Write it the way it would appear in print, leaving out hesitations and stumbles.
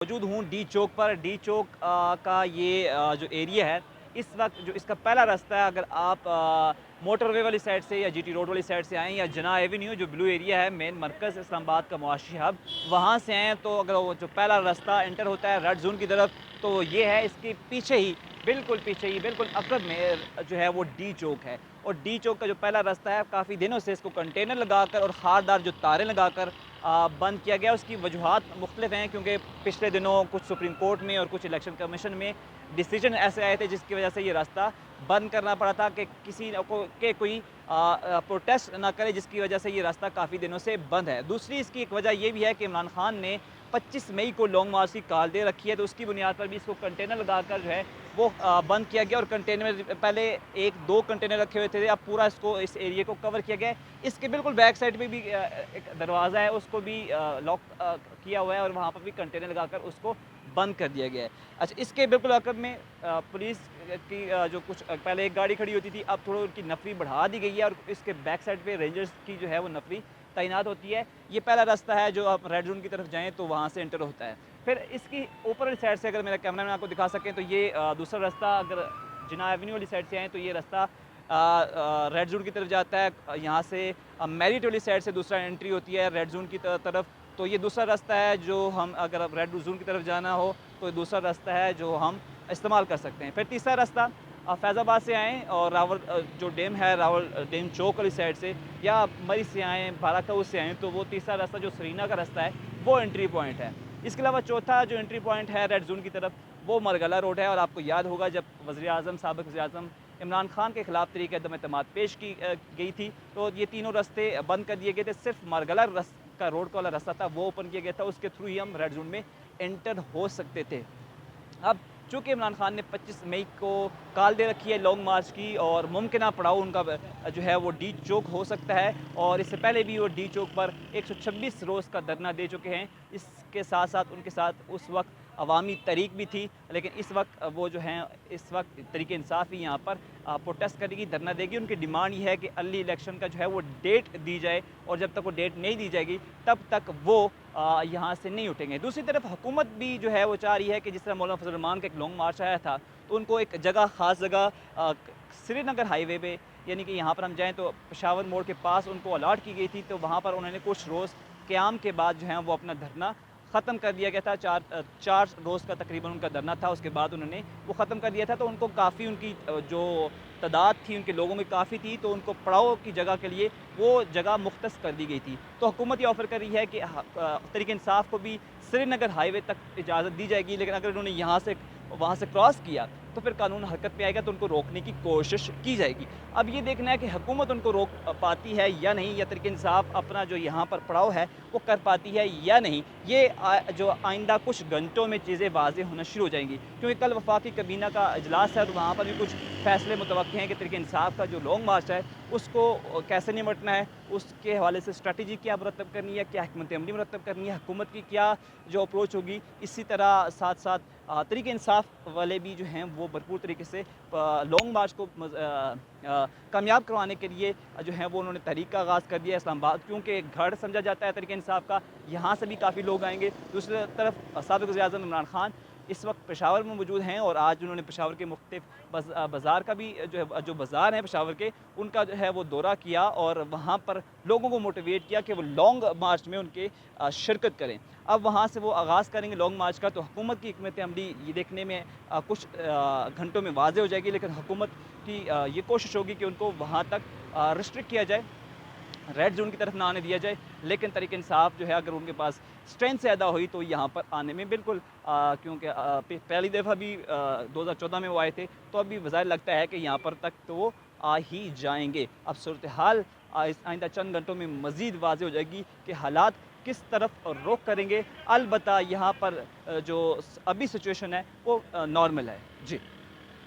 موجود ہوں ڈی چوک پر۔ ڈی چوک کا یہ جو ایریا ہے، اس وقت جو اس کا پہلا راستہ ہے، اگر آپ موٹر وے والی سائڈ سے یا جی ٹی روڈ والی سائڈ سے آئیں یا جناح ایونیو جو بلو ایریا ہے، مین مرکز اسلام آباد کا معاشی ہب، وہاں سے آئیں تو اگر وہ جو پہلا راستہ انٹر ہوتا ہے ریڈ زون کی طرف، تو یہ ہے اس کے پیچھے ہی، بالکل پیچھے ہی، بالکل عقب میں جو ہے وہ ڈی چوک ہے۔ اور ڈی چوک کا جو پہلا راستہ ہے، کافی دنوں سے اس کو کنٹینر لگا کر اور خاردار جو تاریں لگا کر بند کیا گیا۔ اس کی وجوہات مختلف ہیں، کیونکہ پچھلے دنوں کچھ سپریم کورٹ میں اور کچھ الیکشن کمیشن میں ڈیسیجن ایسے آئے تھے جس کی وجہ سے یہ راستہ بند کرنا پڑا تھا کہ کسی کو کہ کوئی پروٹیسٹ نہ کرے، جس کی وجہ سے یہ راستہ کافی دنوں سے بند ہے۔ دوسری اس کی ایک وجہ یہ بھی ہے کہ عمران خان نے 25 مئی کو لانگ مارچ کی کال دے رکھی ہے، تو اس کی بنیاد پر بھی اس کو کنٹینر لگا کر جو ہے وہ بند کیا گیا۔ اور کنٹینر پہلے 1-2 کنٹینر رکھے ہوئے تھے، اب پورا اس ایریے کو کور کیا گیا ہے۔ اس کے بالکل بیک سائڈ پہ بھی ایک دروازہ ہے، اس کو بھی لاک کیا ہوا ہے اور وہاں پر بھی کنٹینر لگا کر اس کو بند کر دیا گیا ہے۔ اچھا، اس کے بالکل عقب میں پولیس کی جو کچھ پہلے ایک گاڑی کھڑی ہوتی تھی، اب تھوڑا ان کی نفری بڑھا دی گئی ہے اور اس کے بیک سائڈ پہ رینجرز کی جو ہے وہ نفری تعینات ہوتی ہے۔ یہ پہلا راستہ ہے جو آپ ریڈ زون کی طرف جائیں تو وہاں سے انٹر ہوتا ہے۔ پھر اس کی اوپر والی سائڈ سے اگر میرا کیمرہ مین آپ کو دکھا سکیں تو یہ دوسرا راستہ، اگر جناح ایونیو والی سائڈ سے آئیں تو یہ راستہ ریڈ زون کی طرف جاتا ہے۔ یہاں سے میرٹ والی سائڈ سے دوسرا انٹری ہوتی ہے ریڈ زون کی طرف، تو یہ دوسرا راستہ ہے جو ہم اگر ریڈ زون کی طرف جانا ہو تو دوسرا راستہ ہے جو ہم استعمال کر سکتے ہیں۔ پھر تیسرا راستہ فیض آباد سے آئیں اور راول جو ڈیم ہے، راول ڈیم چوک والی سائڈ سے، یا مری سے آئیں، باراکاؤ سے آئیں، تو وہ تیسرا راستہ جو سرینا کا راستہ ہے وہ انٹری پوائنٹ ہے۔ اس کے علاوہ چوتھا جو انٹری پوائنٹ ہے ریڈ زون کی طرف وہ مرگلہ روڈ ہے۔ اور آپ کو یاد ہوگا جب سابق وزیر اعظم عمران خان کے خلاف تحریک عدم اعتماد پیش کی گئی تھی تو یہ تینوں راستے بند کر دیے گئے تھے، صرف مرگلہ کا روڈ کا والا راستہ تھا وہ اوپن کیا گیا تھا، اس کے تھرو ہی ہم ریڈ زون میں انٹر ہو سکتے تھے۔ اب چونکہ عمران خان نے 25 مئی کو کال دے رکھی ہے لانگ مارچ کی، اور ممکنہ پڑاؤ ان کا جو ہے وہ ڈی چوک ہو سکتا ہے، اور اس سے پہلے بھی وہ ڈی چوک پر 126 روز کا دھرنا دے چکے ہیں۔ اس کے ساتھ ساتھ ان کے ساتھ اس وقت عوامی تحریک بھی تھی، لیکن اس وقت وہ جو ہیں اس وقت تحریک انصاف ہی یہاں پر پروٹیسٹ کرے گی، دھرنا دے گی۔ ان کی ڈیمانڈ یہ ہے کہ ارلی الیکشن کا جو ہے وہ ڈیٹ دی جائے، اور جب تک وہ ڈیٹ نہیں دی جائے گی تب تک وہ یہاں سے نہیں اٹھیں گے۔ دوسری طرف حکومت بھی جو ہے وہ چاہ رہی ہے کہ جس طرح مولانا فضل الرحمان کا ایک لانگ مارچ آیا تھا تو ان کو ایک جگہ، خاص جگہ سری نگر ہائی وے پہ، یعنی کہ یہاں پر ہم جائیں تو پشاور موڑ کے پاس ان کو الاٹ کی گئی تھی، تو وہاں پر انہوں نے کچھ روز قیام کے بعد جو ہیں وہ اپنا دھرنا ختم کر دیا گیا تھا۔ چار روز کا تقریباً ان کا دھرنا تھا، اس کے بعد انہوں نے وہ ختم کر دیا تھا، تو ان کو کافی ان کی جو تعداد تھی ان کے لوگوں میں کافی تھی، تو ان کو پڑاؤ کی جگہ کے لیے وہ جگہ مختص کر دی گئی تھی۔ تو حکومت یہ آفر کر رہی ہے کہ تحریک انصاف کو بھی سری نگر ہائی وے تک اجازت دی جائے گی، لیکن اگر انہوں نے وہاں سے کراس کیا تو پھر قانون حرکت میں آئے گا، تو ان کو روکنے کی کوشش کی جائے گی۔ اب یہ دیکھنا ہے کہ حکومت ان کو روک پاتی ہے یا نہیں، یا تحریک انصاف اپنا جو یہاں پر پڑاؤ ہے وہ کر پاتی ہے یا نہیں۔ یہ جو آئندہ کچھ گھنٹوں میں چیزیں واضح ہونا شروع ہو جائیں گی، کیونکہ کل وفاقی کابینہ کا اجلاس ہے اور وہاں پر بھی کچھ فیصلے متوقع ہیں کہ تحریک انصاف کا جو لانگ مارچ ہے اس کو کیسے نمٹنا ہے، اس کے حوالے سے اسٹریٹجی کیا مرتب کرنی ہے، کیا حکمت عملی مرتب کرنی ہے، حکومت کی کیا جو اپروچ ہوگی۔ اسی طرح ساتھ ساتھ تحریک انصاف والے بھی جو ہیں وہ بھرپور طریقے سے لانگ مارچ کو کامیاب کروانے کے لیے جو ہے وہ انہوں نے تحریک کا آغاز کر دیا ہے۔ اسلام آباد کیونکہ گھر سمجھا جاتا ہے تحریک انصاف کا، یہاں سے بھی کافی لوگ آئیں گے۔ دوسری طرف سابق وزیر اعظم عمران خان اس وقت پشاور میں موجود ہیں، اور آج انہوں نے پشاور کے مختلف بازار کا بھی جو بازار ہیں پشاور کے، ان کا جو ہے وہ دورہ کیا اور وہاں پر لوگوں کو موٹیویٹ کیا کہ وہ لانگ مارچ میں ان کے شرکت کریں۔ اب وہاں سے وہ آغاز کریں گے لانگ مارچ کا، تو حکومت کی حکمت عملی یہ دیکھنے میں کچھ گھنٹوں میں واضح ہو جائے گی، لیکن حکومت کی یہ کوشش ہوگی کہ ان کو وہاں تک ریسٹرکٹ کیا جائے، ریڈ زون کی طرف نہ آنے دیا جائے، لیکن تحریک انصاف جو ہے اگر ان کے پاس اسٹرینتھ زیادہ ہوئی تو یہاں پر آنے میں بالکل، کیونکہ پہلی دفعہ بھی 2014 میں وہ آئے تھے، تو ابھی بظاہر لگتا ہے کہ یہاں پر تک تو وہ آ ہی جائیں گے۔ اب صورتحال آئندہ چند گھنٹوں میں مزید واضح ہو جائے گی کہ حالات کس طرف رخ کریں گے۔ البتہ یہاں پر جو ابھی سچویشن ہے وہ نارمل ہے۔ جی